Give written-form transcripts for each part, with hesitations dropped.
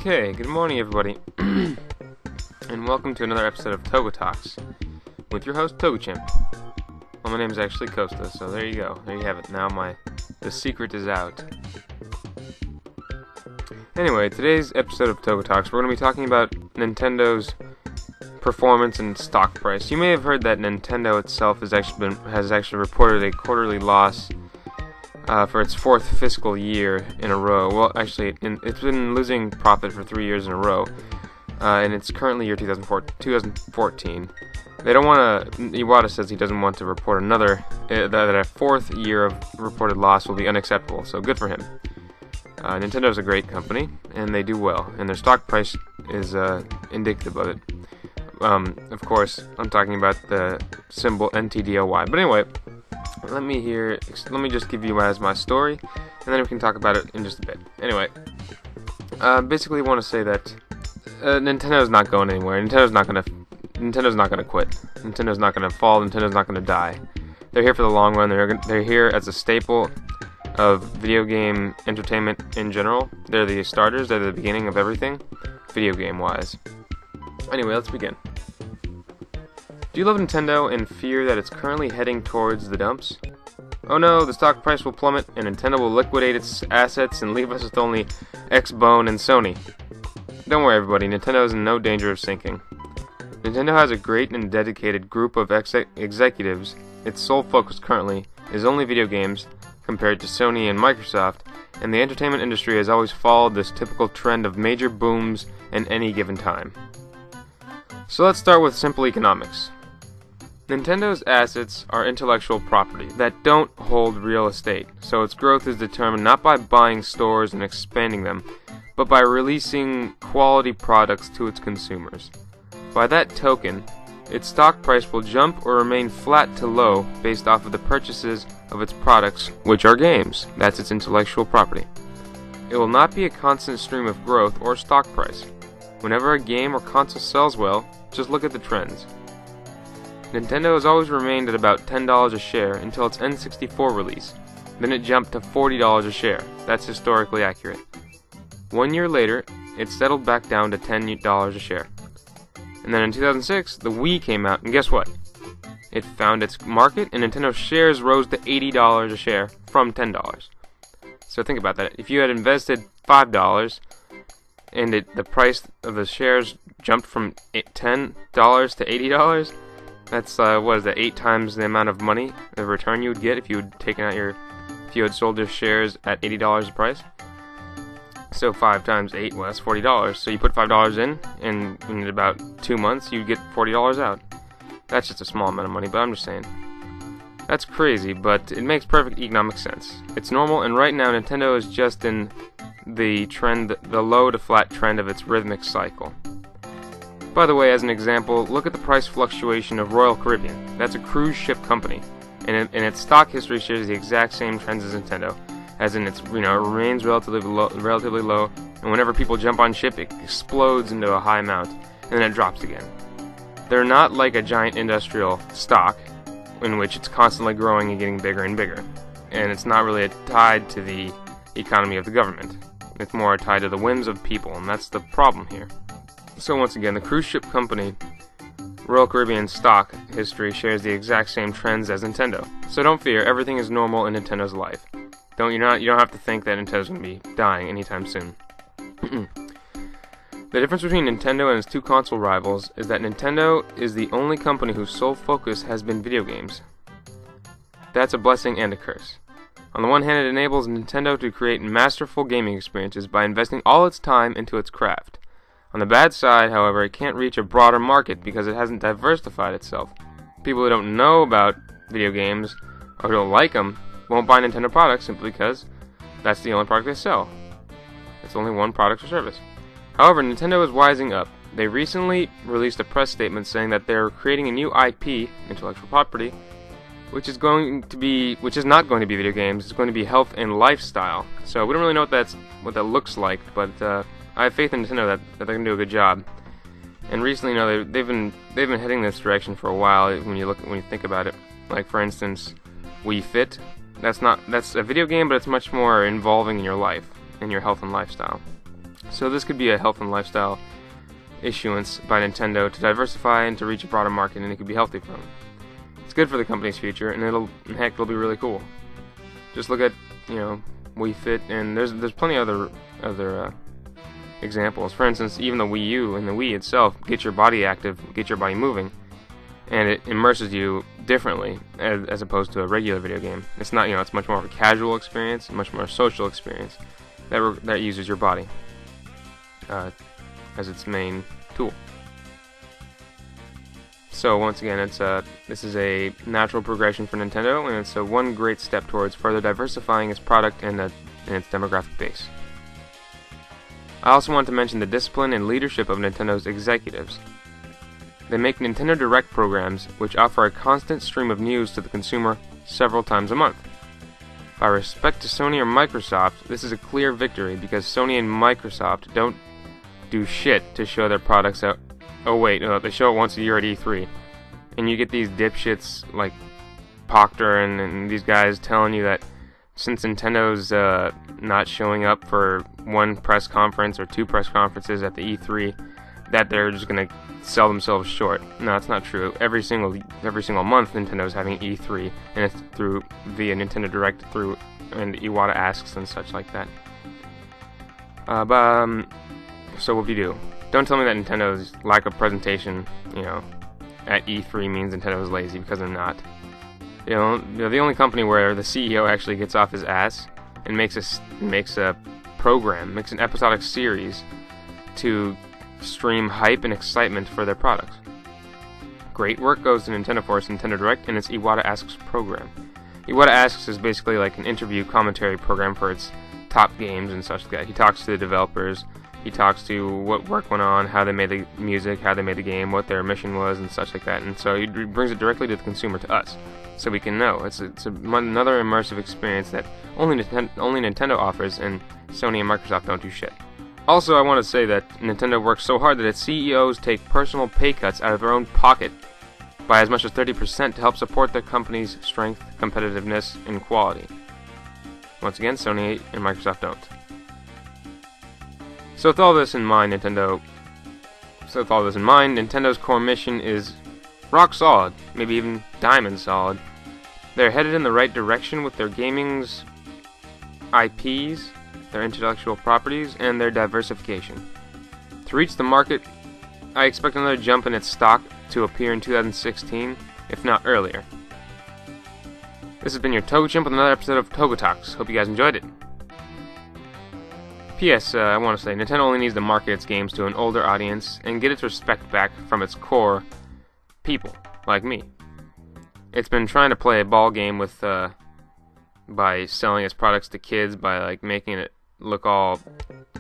Okay, good morning everybody, and welcome to another episode of TogaTalks with your host TogaChimp. Well, my name is actually Costa, so there you go. There you have it. Now the secret is out. Anyway, today's episode of TogaTalks, we're going to be talking about Nintendo's performance and stock price. You may have heard that Nintendo itself has actually reported a quarterly loss for its fourth fiscal year in a row. Well, actually, it's been losing profit for 3 years in a row, and it's currently year 2014. They don't want to. Iwata says he doesn't want to report another. That a fourth year of reported loss will be unacceptable. So good for him. Nintendo's a great company, and they do well, and their stock price is indicative of it. Of course, I'm talking about the symbol NTDOY. But anyway. Let me just give you my story, and then we can talk about it in just a bit. Anyway, basically, I want to say that Nintendo's not going anywhere. Nintendo's not gonna quit. Nintendo's not gonna fall. Nintendo's not gonna die. They're here for the long run. They're here as a staple of video game entertainment in general. They're the starters. They're the beginning of everything, video game wise. Anyway, let's begin. Do you love Nintendo and fear that it's currently heading towards the dumps? Oh no, the stock price will plummet and Nintendo will liquidate its assets and leave us with only Xbone and Sony. Don't worry everybody, Nintendo is in no danger of sinking. Nintendo has a great and dedicated group of executives. Its sole focus currently is only video games compared to Sony and Microsoft, and the entertainment industry has always followed this typical trend of major booms in any given time. So let's start with simple economics. Nintendo's assets are intellectual property that don't hold real estate, so its growth is determined not by buying stores and expanding them, but by releasing quality products to its consumers. By that token, its stock price will jump or remain flat to low based off of the purchases of its products, which are games. That's its intellectual property. It will not be a constant stream of growth or stock price. Whenever a game or console sells well, just look at the trends. Nintendo has always remained at about $10 a share until its N64 release. Then it jumped to $40 a share. That's historically accurate. 1 year later, it settled back down to $10 a share. And then in 2006, the Wii came out, and guess what? It found its market, and Nintendo's shares rose to $80 a share from $10. So think about that. If you had invested $5, and the price of the shares jumped from $10 to $80, that's, 8 times the amount of money, the return you would get if you had sold your shares at $80 a price. So 5 times 8, well, that's $40. So you put $5 in, and in about 2 months, you'd get $40 out. That's just a small amount of money, but I'm just saying. That's crazy, but it makes perfect economic sense. It's normal, and right now Nintendo is just in the low to flat trend of its rhythmic cycle. By the way, as an example, look at the price fluctuation of Royal Caribbean. That's a cruise ship company, and its stock history shares the exact same trends as Nintendo, as in it remains relatively low, and whenever people jump on ship, it explodes into a high amount, and then it drops again. They're not like a giant industrial stock, in which it's constantly growing and getting bigger and bigger, and it's not really tied to the economy of the government. It's more tied to the whims of people, and that's the problem here. So once again, the cruise ship company Royal Caribbean stock history shares the exact same trends as Nintendo. So don't fear, everything is normal in Nintendo's life. You don't have to think that Nintendo's going to be dying anytime soon. The difference between Nintendo and its two console rivals is that Nintendo is the only company whose sole focus has been video games. That's a blessing and a curse. On the one hand, it enables Nintendo to create masterful gaming experiences by investing all its time into its craft. On the bad side, however, it can't reach a broader market because it hasn't diversified itself. People who don't know about video games or who don't like them won't buy Nintendo products simply because that's the only product they sell. It's only one product or service. However, Nintendo is wising up. They recently released a press statement saying that they're creating a new IP, intellectual property, which is not going to be video games. It's going to be health and lifestyle. So we don't really know what that looks like, but I have faith in Nintendo that they're going to do a good job. And recently, they've been heading this direction for a while. When you think about it, like for instance, Wii Fit. That's a video game, but it's much more involving in your life, in your health and lifestyle. So this could be a health and lifestyle issuance by Nintendo to diversify and to reach a broader market, and it could be healthy for them. It's good for the company's future, and it'll be really cool. Just look at, Wii Fit, and there's plenty of other examples. For instance, even the Wii U and the Wii itself get your body active, get your body moving, and it immerses you differently as opposed to a regular video game. It's not, it's much more of a casual experience, much more social experience that uses your body as its main tool. So once again, this is a natural progression for Nintendo, and it's one great step towards further diversifying its product and its demographic base. I also want to mention the discipline and leadership of Nintendo's executives. They make Nintendo Direct programs which offer a constant stream of news to the consumer several times a month. By respect to Sony or Microsoft, this is a clear victory because Sony and Microsoft don't do shit to show their products out. Oh wait, no, they show it once a year at E3. And you get these dipshits like Proctor and these guys telling you that since Nintendo's not showing up for one press conference or two press conferences at the E3, that they're just gonna sell themselves short. No, it's not true. Every single month Nintendo's having E3, and it's via Nintendo Direct and Iwata asks and such like that. So what do you do? Don't tell me that Nintendo's lack of presentation, at E3 means Nintendo is lazy, because they're not. They're the only company where the CEO actually gets off his ass and makes a program, makes an episodic series to stream hype and excitement for their products. Great work goes to Nintendo for its Nintendo Direct and its Iwata Asks program. Iwata Asks is basically like an interview commentary program for its top games and such like that. He talks to the developers, he talks to what work went on, how they made the music, how they made the game, what their mission was, and such like that. And so he brings it directly to the consumer, to us, so we can know. It's another immersive experience that only Nintendo offers, and Sony and Microsoft don't do shit. Also, I want to say that Nintendo works so hard that its CEOs take personal pay cuts out of their own pocket by as much as 30% to help support their company's strength, competitiveness, and quality. Once again, Sony and Microsoft don't. So with all this in mind, Nintendo's core mission is rock solid, maybe even diamond solid. They're headed in the right direction with their gaming's IPs, their intellectual properties, and their diversification. To reach the market, I expect another jump in its stock to appear in 2016, if not earlier. This has been your TogaChimp with another episode of TogaTalks. Hope you guys enjoyed it. P.S. I want to say, Nintendo only needs to market its games to an older audience and get its respect back from its core people, like me. It's been trying to play a ball game with, by selling its products to kids, by making it look all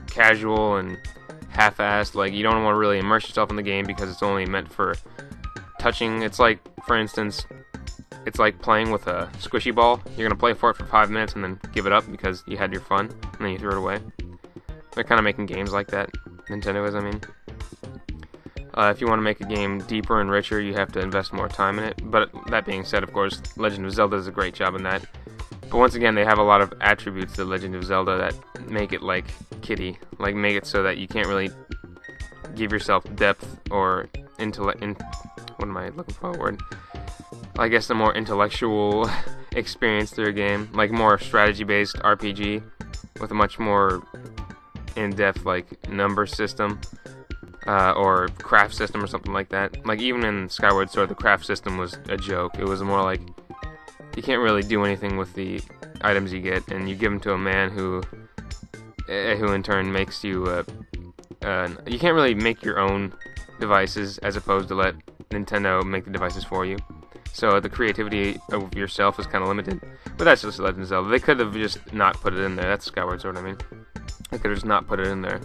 casual and half-assed. You don't want to really immerse yourself in the game because it's only meant for touching. It's like, for instance, it's like playing with a squishy ball. You're going to play for it for 5 minutes and then give it up because you had your fun, and then you threw it away. They're kind of making games like that. Nintendo is, I mean. If you want to make a game deeper and richer, you have to invest more time in it. But that being said, of course, Legend of Zelda does a great job in that. But once again, they have a lot of attributes to Legend of Zelda that make it like kiddie. Make it so that you can't really give yourself depth or what am I looking for a word? I guess a more intellectual experience through a game. More strategy-based RPG with a much more in-depth number system or craft system or something like that. Even in Skyward Sword, the craft system was a joke. It was more you can't really do anything with the items you get, and you give them to a man who in turn makes you you can't really make your own devices as opposed to let Nintendo make the devices for you. So the creativity of yourself is kind of limited. But that's just Legend of Zelda. They could have just not put it in there. That's Skyward Sword, I mean. They could have just not put it in there.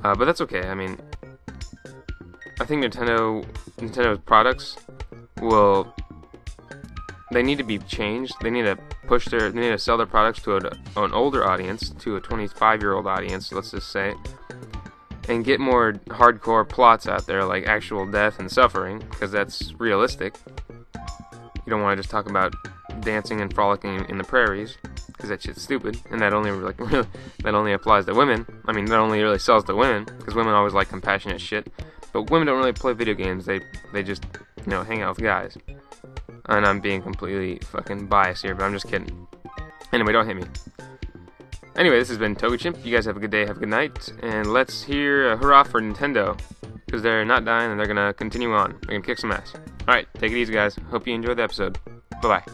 But that's okay. I mean, I think Nintendo's products they need to be changed. They need to sell their products to an older audience, to a 25-year-old audience, let's just say, and get more hardcore plots out there, like actual death and suffering, because that's realistic. You don't want to just talk about dancing and frolicking in the prairies, because that shit's stupid, and that only that only applies to women. I mean, that only really sells to women, because women always like compassionate shit. But women don't really play video games. They just, you know, hang out with guys. And I'm being completely fucking biased here, but I'm just kidding. Anyway, don't hit me. Anyway, this has been TogaChimp. You guys have a good day, have a good night, and let's hear a hurrah for Nintendo, because they're not dying and they're gonna continue on. They're gonna kick some ass. Alright, take it easy, guys. Hope you enjoyed the episode. Bye-bye.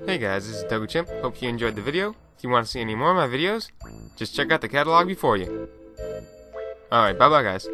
Hey guys, this is TogaChimp. Hope you enjoyed the video. If you want to see any more of my videos, just check out the catalog before you. Alright, bye-bye guys.